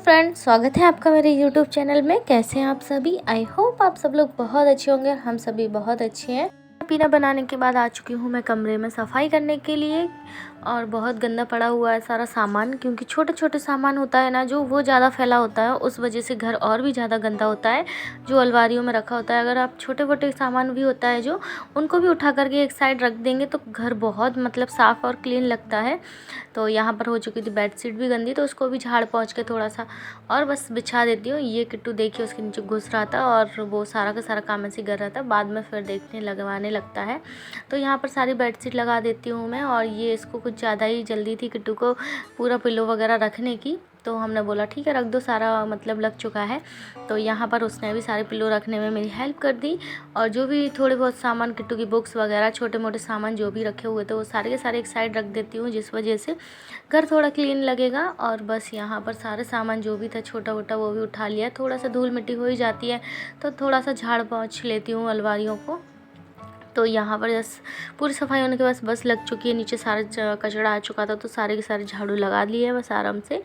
Friends, स्वागत है आपका मेरे यूट्यूब चैनल में। कैसे हैं आप सभी? आई होप आप सब लोग बहुत अच्छे होंगे और हम सभी बहुत अच्छे हैं। पीना बनाने के बाद आ चुकी हूँ मैं कमरे में सफाई करने के लिए। और बहुत गंदा पड़ा हुआ है सारा सामान, क्योंकि छोटे छोटे सामान होता है ना जो, वो ज़्यादा फैला होता है, उस वजह से घर और भी ज़्यादा गंदा होता है। जो अलमारियों में रखा होता है, अगर आप छोटे छोटे सामान भी होता है जो, उनको भी उठा करके एक साइड रख देंगे तो घर बहुत मतलब साफ़ और क्लीन लगता है। तो यहाँ पर हो चुकी थी बेडशीट भी गंदी, तो उसको भी झाड़ पोंछ के थोड़ा सा और बस बिछा देती हूँ। ये किट्टू देखिए उसके नीचे घुस रहा था और वो सारा का सारा काम ऐसे कर रहा था, बाद में फिर देखने लगवाने लगता है। तो यहाँ पर सारी बेडशीट लगा देती हूँ मैं। और ये इसको कुछ ज़्यादा ही जल्दी थी किट्टू को पूरा पिलो वगैरह रखने की, तो हमने बोला ठीक है रख दो, सारा मतलब लग चुका है। तो यहाँ पर उसने भी सारे पिलो रखने में मेरी हेल्प कर दी। और जो भी थोड़े बहुत सामान किट्टू की बुक्स वगैरह छोटे मोटे सामान जो भी रखे हुए थे वो सारे के सारे एक साइड रख देती हूँ, जिस वजह से घर थोड़ा क्लीन लगेगा। और बस यहाँ पर सारे सामान जो भी था छोटा मोटा वो भी उठा लिया। थोड़ा सा धूल मिट्टी हो ही जाती है तो थोड़ा सा झाड़ पोंछ लेती हूँ अलमारियों को। तो यहाँ पर पूरी सफाई होने के बाद बस लग चुकी है। नीचे सारा कचरा आ चुका था तो सारे के सारे झाड़ू लगा लिए है बस आराम से।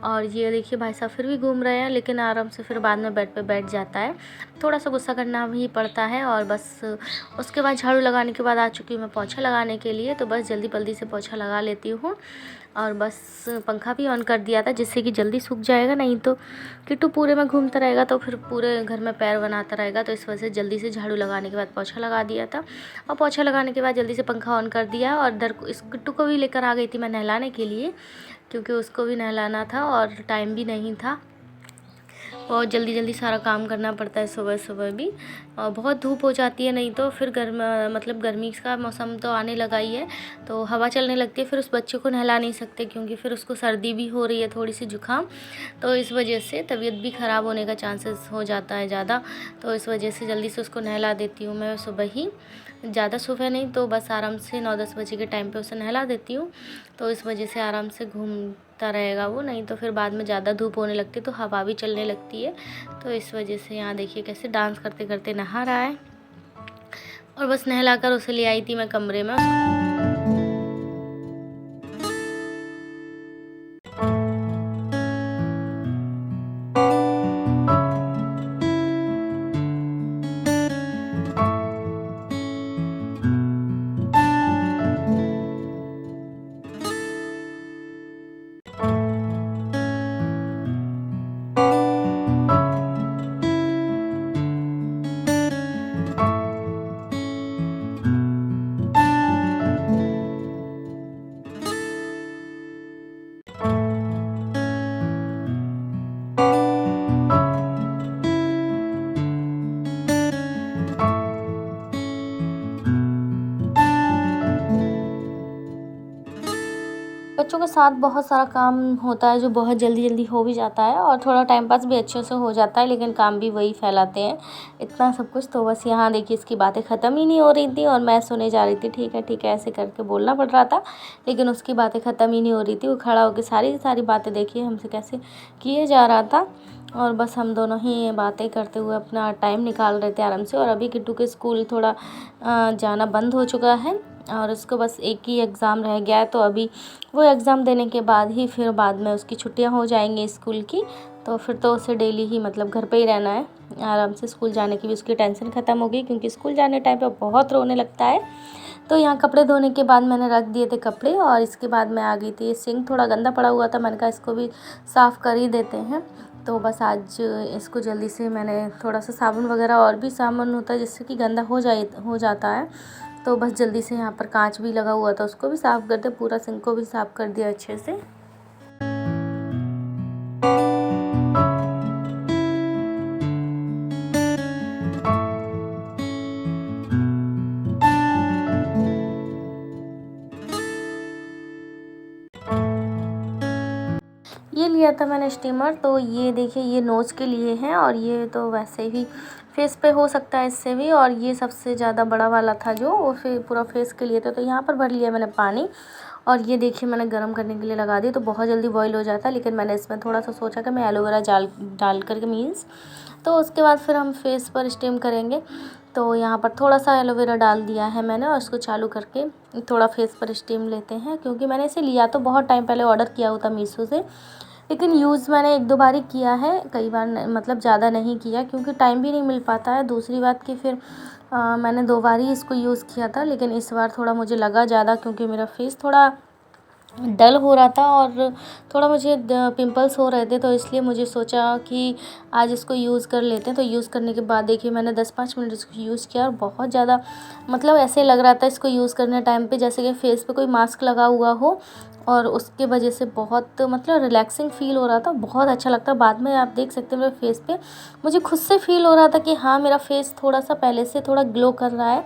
और ये देखिए भाई साहब फिर भी घूम रहे हैं, लेकिन आराम से फिर बाद में बेड पे बैठ जाता है। थोड़ा सा गुस्सा करना भी पड़ता है। और बस उसके बाद झाड़ू लगाने के बाद आ चुकी हूँ मैं पोछा लगाने के लिए। तो बस जल्दी जल्दी से पोछा लगा लेती हूँ। और बस पंखा भी ऑन कर दिया था जिससे कि जल्दी सूख जाएगा, नहीं तो किट्टू पूरे में घूमता रहेगा तो फिर पूरे घर में पैर बनाता रहेगा। तो इस वजह से जल्दी से झाड़ू लगाने के बाद पोछा लगा दिया था। और पोछा लगाने के बाद जल्दी से पंखा ऑन कर दिया। और इधर इस किट्टू को भी लेकर आ गई थी मैं नहलाने के लिए, क्योंकि उसको भी नहलाना था और टाइम भी नहीं था। और जल्दी जल्दी सारा काम करना पड़ता है सुबह सुबह भी। और बहुत धूप हो जाती है, नहीं तो फिर मतलब गर्मी का मौसम तो आने लगा ही है तो हवा चलने लगती है, फिर उस बच्चे को नहला नहीं सकते क्योंकि फिर उसको सर्दी भी हो रही है, थोड़ी सी जुकाम। तो इस वजह से तबीयत भी ख़राब होने का चांसेस हो जाता है ज़्यादा। तो इस वजह से जल्दी से उसको नहला देती हूँ मैं सुबह ही। ज़्यादा सुबह नहीं तो बस आराम से 9-10 बजे के टाइम पे उसे नहला देती हूँ। तो इस वजह से आराम से घूमता रहेगा वो, नहीं तो फिर बाद में ज़्यादा धूप होने लगती है तो हवा भी चलने लगती है। तो इस वजह से यहाँ देखिए कैसे डांस करते करते नहा रहा है। और बस नहलाकर उसे ले आई थी मैं कमरे में। बच्चों के साथ बहुत सारा काम होता है जो बहुत जल्दी जल्दी हो भी जाता है और थोड़ा टाइम पास भी अच्छे से हो जाता है, लेकिन काम भी वही फैलाते हैं इतना सब कुछ। तो बस यहाँ देखिए इसकी बातें ख़त्म ही नहीं हो रही थी और मैं सुने जा रही थी ठीक है ऐसे करके बोलना पड़ रहा था, लेकिन उसकी बातें ख़त्म ही नहीं हो रही थी। वो खड़ा होकर सारी सारी बातें देखिए हमसे कैसे किए जा रहा था। और बस हम दोनों ही बातें करते हुए अपना टाइम निकाल रहे थे आराम से। और अभी किट्टू के स्कूल थोड़ा जाना बंद हो चुका है और उसको बस एक ही एग्ज़ाम रह गया है। तो अभी वो एग्ज़ाम देने के बाद ही फिर बाद में उसकी छुट्टियां हो जाएंगी स्कूल की। तो फिर तो उसे डेली ही मतलब घर पे ही रहना है, आराम से स्कूल जाने की भी उसकी टेंशन ख़त्म हो गई, क्योंकि स्कूल जाने टाइम पे बहुत रोने लगता है। तो यहाँ कपड़े धोने के बाद मैंने रख दिए थे कपड़े और इसके बाद मैं आ गई थी। सिंक थोड़ा गंदा पड़ा हुआ था, मैंने कहा इसको भी साफ़ कर ही देते हैं। तो बस आज इसको जल्दी से मैंने थोड़ा सा साबुन वगैरह और भी सामान होता है जिससे कि गंदा हो जाता है, तो बस जल्दी से यहाँ पर कांच भी लगा हुआ था उसको भी साफ़ कर दिया, पूरा सिंक को भी साफ़ कर दिया अच्छे से। ये लिया था मैंने स्टीमर। तो ये देखिए ये नोज़ के लिए हैं और ये तो वैसे ही फेस पे हो सकता है इससे भी। और ये सबसे ज़्यादा बड़ा वाला था जो वो फिर पूरा फेस के लिए था। तो यहाँ पर भर लिया मैंने पानी और ये देखिए मैंने गर्म करने के लिए लगा दिया। तो बहुत जल्दी बॉईल हो जाता है, लेकिन मैंने इसमें थोड़ा सा सोचा कि मैं एलोवेरा डाल करके मीन्स तो उसके बाद फिर हम फेस पर स्टीम करेंगे। तो यहाँ पर थोड़ा सा एलोवेरा डाल दिया है मैंने और उसको चालू करके थोड़ा फेस पर स्टीम लेते हैं, क्योंकि मैंने इसे लिया तो बहुत टाइम पहले ऑर्डर किया हुआ था मीशो से। लेकिन यूज़ मैंने 1-2 बार ही किया है, कई बार मतलब ज़्यादा नहीं किया क्योंकि टाइम भी नहीं मिल पाता है। दूसरी बात कि फिर मैंने 2 बार ही इसको यूज़ किया था, लेकिन इस बार थोड़ा मुझे लगा ज़्यादा क्योंकि मेरा फेस थोड़ा डल हो रहा था और थोड़ा मुझे पिंपल्स हो रहे थे, तो इसलिए मुझे सोचा कि आज इसको यूज़ कर लेते हैं। तो यूज़ करने के बाद देखिए मैंने 10-5 मिनट इसको यूज़ किया और बहुत ज़्यादा मतलब ऐसे लग रहा था इसको यूज़ करने टाइम पे जैसे कि फेस पे कोई मास्क लगा हुआ हो, और उसके वजह से बहुत मतलब रिलैक्सिंग फ़ील हो रहा था, बहुत अच्छा लगता है। बाद में आप देख सकते हैं मेरे फेस पे मुझे खुद से फ़ील हो रहा था कि हाँ, मेरा फेस थोड़ा-सा पहले से थोड़ा ग्लो कर रहा है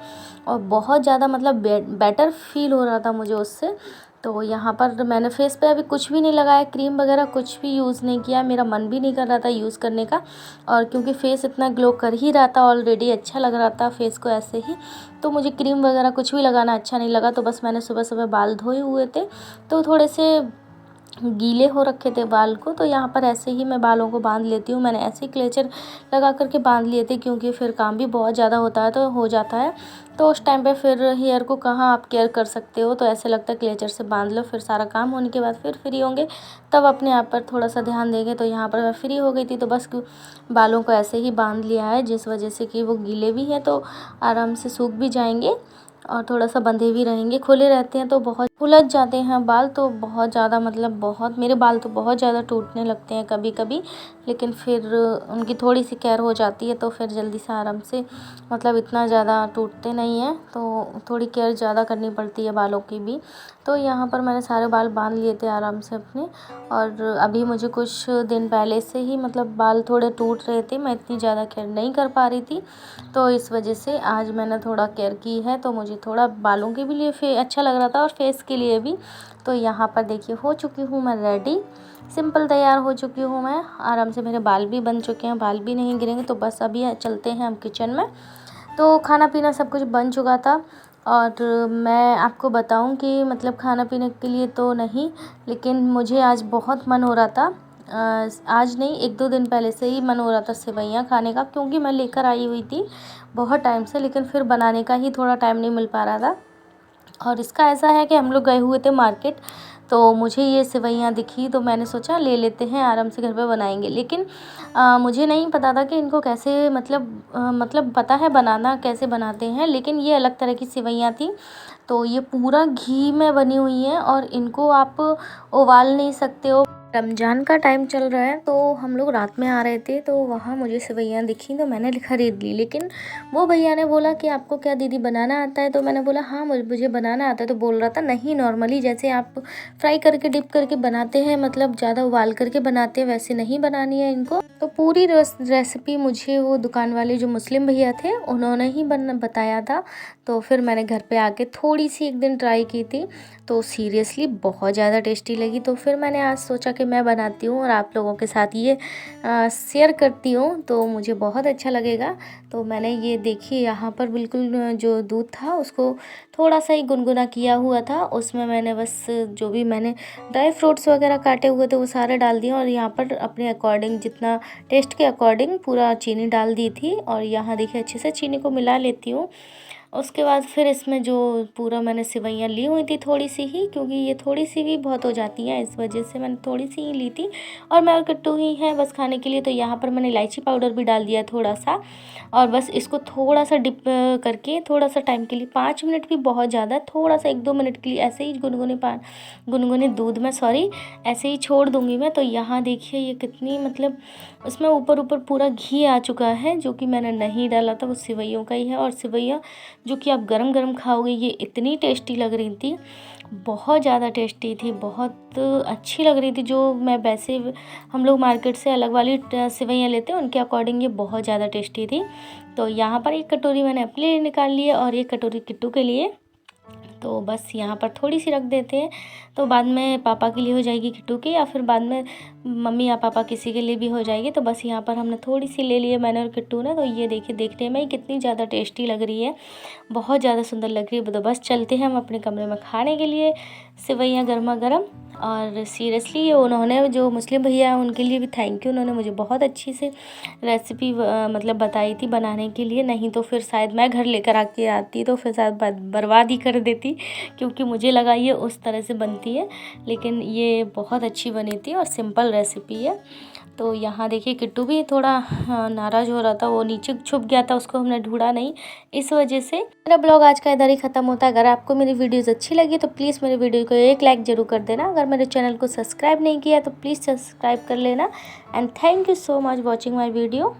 और बहुत ज़्यादा मतलब बेटर फ़ील हो रहा था मुझे उससे। तो यहाँ पर मैंने फेस पे अभी कुछ भी नहीं लगाया, क्रीम वगैरह कुछ भी यूज़ नहीं किया, मेरा मन भी नहीं कर रहा था यूज़ करने का, और क्योंकि फेस इतना ग्लो कर ही रहा था ऑलरेडी, अच्छा लग रहा था फेस को ऐसे ही, तो मुझे क्रीम वगैरह कुछ भी लगाना अच्छा नहीं लगा। तो बस मैंने सुबह-सुबह बाल धोए हुए थे, तो थोड़े से गीले हो रखे थे बाल को, तो यहाँ पर ऐसे ही मैं बालों को बांध लेती हूँ। मैंने ऐसे ही क्लेचर लगा कर के बांध लिए थे क्योंकि फिर काम भी बहुत ज़्यादा होता है तो हो जाता है, तो उस टाइम पे फिर हेयर को कहाँ आप केयर कर सकते हो, तो ऐसे लगता है क्लेचर से बांध लो, फिर सारा काम होने के बाद फिर फ्री होंगे तब अपने आप पर थोड़ा सा ध्यान देंगे। तो यहाँ पर मैं फ्री हो गई थी, तो बस बालों को ऐसे ही बांध लिया है, जिस वजह से कि वो गीले भी हैं तो आराम से सूख भी जाएंगे और थोड़ा सा बंधे भी रहेंगे। खुले रहते हैं तो बहुत उलझ जाते हैं बाल, तो बहुत ज़्यादा मतलब बहुत मेरे बाल तो बहुत ज़्यादा टूटने लगते हैं कभी कभी, लेकिन फिर उनकी थोड़ी सी केयर हो जाती है तो फिर जल्दी से आराम से मतलब इतना ज़्यादा टूटते नहीं हैं, तो थोड़ी केयर ज़्यादा करनी पड़ती है बालों की भी। तो यहाँ पर मैंने सारे बाल बांध लिए थे आराम से अपने, और अभी मुझे कुछ दिन पहले से ही मतलब बाल थोड़े टूट रहे थे, मैं इतनी ज़्यादा केयर नहीं कर पा रही थी, तो इस वजह से आज मैंने थोड़ा केयर की है, तो मुझे थोड़ा बालों के भी लिए अच्छा लग रहा था और फेस के लिए भी। तो यहाँ पर देखिए हो चुकी हूँ मैं रेडी, सिंपल तैयार हो चुकी हूँ मैं, आराम से मेरे बाल भी बन चुके हैं, बाल भी नहीं गिरेंगे। तो बस अभी चलते हैं हम किचन में। तो खाना पीना सब कुछ बन चुका था, और मैं आपको बताऊं कि मतलब खाना पीने के लिए तो नहीं, लेकिन मुझे आज बहुत मन हो रहा था, आज नहीं 1-2 दिन पहले से ही मन हो रहा था सेवइयाँ खाने का, क्योंकि मैं लेकर आई हुई थी बहुत टाइम से, लेकिन फिर बनाने का ही थोड़ा टाइम नहीं मिल पा रहा था। और इसका ऐसा है कि हम लोग गए हुए थे मार्केट, तो मुझे ये सेवइयाँ दिखी तो मैंने सोचा ले लेते हैं, आराम से घर पे बनाएंगे। लेकिन मुझे नहीं पता था कि इनको कैसे मतलब पता है बनाना कैसे बनाते हैं, लेकिन ये अलग तरह की सेवइयाँ थी। तो ये पूरा घी में बनी हुई हैं और इनको आप उबाल नहीं सकते हो। रमज़ान का टाइम चल रहा है, तो हम लोग रात में आ रहे थे, तो वहाँ मुझे सेवइयाँ दिखी तो मैंने ख़रीद ली। लेकिन वो भैया ने बोला कि आपको क्या दीदी बनाना आता है, तो मैंने बोला हाँ मुझे बनाना आता है। तो बोल रहा था नहीं, नॉर्मली जैसे आप फ्राई करके डिप करके बनाते हैं, मतलब ज़्यादा उबाल करके बनाते हैं, वैसे नहीं बनानी है इनको। तो पूरी रेसिपी मुझे वो दुकान वाले जो मुस्लिम भैया थे उन्होंने ही बताया था। तो फिर मैंने घर पे आके थोड़ी सी एक दिन ट्राई की थी, तो सीरियसली बहुत ज़्यादा टेस्टी लगी। तो फिर मैंने आज सोचा कि मैं बनाती हूँ और आप लोगों के साथ ये शेयर करती हूँ, तो मुझे बहुत अच्छा लगेगा। तो मैंने ये देखिए यहाँ पर बिल्कुल जो दूध था उसको थोड़ा सा ही गुनगुना किया हुआ था, उसमें मैंने बस जो भी मैंने ड्राई फ्रूट्स वगैरह काटे हुए थे वो सारे डाल दिए, और यहाँ पर अपने अकॉर्डिंग जितना टेस्ट के अकॉर्डिंग पूरा चीनी डाल दी थी। और यहाँ देखिए अच्छे से चीनी को मिला लेती हूँ। उसके बाद फिर इसमें जो पूरा मैंने सेवइयाँ ली हुई थी थोड़ी सी ही, क्योंकि ये थोड़ी सी भी बहुत हो जाती हैं, इस वजह से मैंने थोड़ी सी ही ली थी, और मैं और किट्टू ही हैं बस खाने के लिए। तो यहाँ पर मैंने इलायची पाउडर भी डाल दिया थोड़ा सा, और बस इसको थोड़ा सा डिप करके थोड़ा सा टाइम के लिए 5 मिनट भी बहुत ज़्यादा, थोड़ा सा 1-2 मिनट के लिए ऐसे ही गुनगुने दूध में ऐसे ही छोड़ दूँगी मैं। तो यहाँ देखिए ये कितनी मतलब उसमें ऊपर ऊपर पूरा घी आ चुका है, जो कि मैंने नहीं डाला था, वो सेवइयों का ही है। और सेवइयाँ जो कि आप गरम गरम खाओगे, ये इतनी टेस्टी लग रही थी, बहुत ज़्यादा टेस्टी थी, बहुत अच्छी लग रही थी। जो मैं वैसे हम लोग मार्केट से अलग वाली सेवइयाँ लेते हैं उनके अकॉर्डिंग ये बहुत ज़्यादा टेस्टी थी। तो यहाँ पर एक कटोरी मैंने अपने लिए निकाल ली है और एक कटोरी किट्टू के लिए। तो बस यहाँ पर थोड़ी सी रख देते हैं, तो बाद में पापा के लिए हो जाएगी किट्टू की, या फिर बाद में मम्मी या पापा किसी के लिए भी हो जाएगी। तो बस यहाँ पर हमने थोड़ी सी ले ली है मैंने और किट्टू ने। तो ये देखिए देखने में ही कितनी ज़्यादा टेस्टी लग रही है, बहुत ज़्यादा सुंदर लग रही है। तो बस चलते हैं हम अपने कमरे में खाने के लिए सेवइयाँ गर्मा गर्म। और सीरियसली उन्होंने जो मुस्लिम भैया हैं उनके लिए भी थैंक यू, उन्होंने मुझे बहुत अच्छी से रेसिपी मतलब बताई थी बनाने के लिए, नहीं तो फिर शायद मैं घर लेकर आके आती तो फिर शायद बर्बाद ही कर देती। क्योंकि मुझे लगा ये उस तरह से बनती है, लेकिन ये बहुत अच्छी बनी थी और सिंपल रेसिपी है। तो यहाँ देखिए किट्टू भी थोड़ा नाराज़ हो रहा था, वो नीचे छुप गया था, उसको हमने ढूंढा नहीं, इस वजह से। मेरा ब्लॉग आज का इधर ही ख़त्म होता है। अगर आपको मेरी वीडियोज़ अच्छी लगी तो प्लीज़ मेरी वीडियो को एक लाइक ज़रूर कर देना। अगर मेरे चैनल को सब्सक्राइब नहीं किया तो प्लीज़ सब्सक्राइब कर लेना। And thank you so much watching my video.